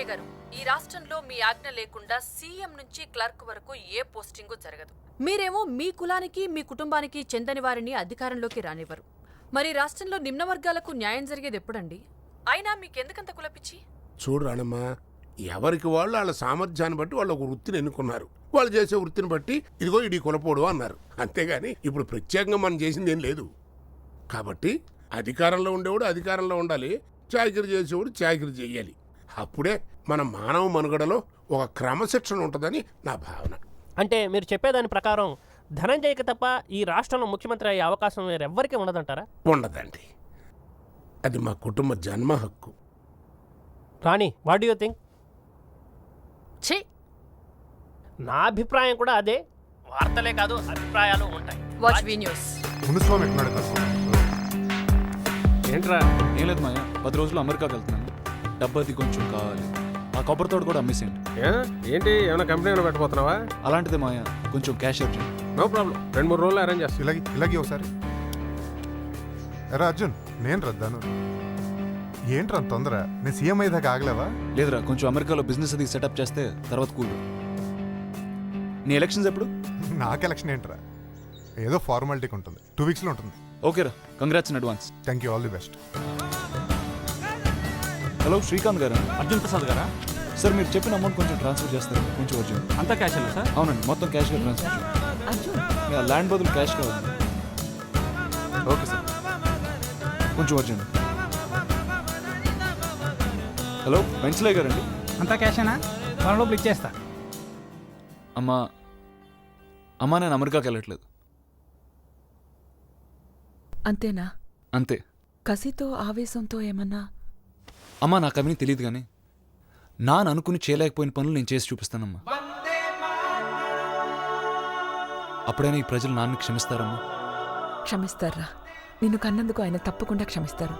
గారు, ఈ రాష్ట్రంలో మీ ఆజ్ఞ లేకుండా సీఎం నుంచి క్లర్క్ వరకు ఏ పోస్టింగు జరగదు. మీరేమో మీ కులానికి మీ కుటుంబానికి చెందని వారిని అధికారంలోకి రానివ్వరు. మరి రాష్ట్రంలో నిమ్న వర్గాలకు న్యాయం జరిగేది ఎప్పుడండి? అయినా మీకెందుకంత కులపిచ్చి? చూడు రాణమ్మా, ఎవరికి వాళ్ళు వాళ్ళ సామర్థ్యాన్ని బట్టి వాళ్ళు ఒక వృత్తిని ఎన్నుకున్నారు. వాళ్ళు చేసే వృత్తిని బట్టి ఇదిగో ఇడి కులపోడు అన్నారు. అంతేగాని ఇప్పుడు ప్రత్యేకంగా మనం చేసింది ఏం లేదు. కాబట్టి అధికారంలో ఉండేవాడు అధికారంలో ఉండాలి, చాకిరి చేసేవాడు చాకిరి చేయాలి. అప్పుడే మన మానవ మనుగడలో ఒక క్రమశిక్షణ ఉంటుందని నా భావన. అంటే మీరు చెప్పేదాని ప్రకారం ధనంజయ్కి తప్ప ఈ రాష్ట్రంలో ముఖ్యమంత్రి అయ్యే అవకాశం వేరెవ్వరికీ ఉండదంటారా? ఉండదండి, అది మా కుటుంబ జన్మ హక్కు. రాణి, వాట్ డూ యూ థింక్? ఛీ, నా అభిప్రాయం కూడా అదే. వార్తలే కాదు, అభిప్రాయాలు ఉంటాయి. వాచ్ వి న్యూస్. ఏంట్రా? ఏం లేదు మాయా, 10 రోజులు అమెరికాకి వెళ్తున్నాను. డబ్బది కొంచెం కావాలి. ఆ కొబ్బరి తోడు కూడా అమ్మేసేయండి. ఏంటి, ఏమైనా కంపెనీ ఏమైనా పెట్టబోతున్నావా? అలాంటిదే మాయా, కొంచెం క్యాష్ అర్జెంట్. నో ప్రాబ్లం, 2-3 రోజులు అరేంజ్ చేస్తాను. ఇలాగే ఒకసారి. ఎరా అర్జున్, నేను రద్దాను. ఏంట్రా తొందర? నేను సీఎం అయ్యేదాకా ఆగలేవా? లేదురా, కొంచెం అమెరికాలో బిజినెస్ అది సెటప్ చేస్తే తర్వాత కూల్. నీ ఎలక్షన్స్ ఎప్పుడు? నాకు ఎలక్షన్ ఏంట్రా, ఏదో ఫార్మాలిటీకి ఉంటుంది. 2 వీక్స్లో ఉంటుంది. ఓకేరా, congrats in advance. Thank you, all the best. Hello, Srikanth గారా? అర్జున్ ప్రసాద్ గారా? సార్, మీరు చెప్పిన అమౌంట్ కొంచెం ట్రాన్స్ఫర్ చేస్తారు, కొంచెం అర్జెంట్. అంతా క్యాష్ అన్నా సార్? అవునండి, మొత్తం క్యాష్గా ట్రాన్స్ఫర్ చేయండి. ల్యాండ్ బదులు క్యాష్ కావాలి. ఓకే సార్, కొంచెం అర్జెంట్. హలో, వెంచలే గారండి? అంతా క్యాషేనా? మన లోపల ఇచ్చేస్తా. అమ్మా నేను అమెరికాకి వెళ్ళట్లేదు. అంతేనా? అంతే. కసితో ఆవేశంతో ఏమన్నా? అమ్మా, నాకు అవన్నీ తెలియదు, కానీ నాన్న అనుకుని చేయలేకపోయిన పనులు నేను చేసి చూపిస్తానమ్మా. అప్పుడైనా ఈ ప్రజలు నాన్నని క్షమిస్తారమ్మా? క్షమిస్తారా? నిన్ను కన్నందుకు ఆయన తప్పకుండా క్షమిస్తారు.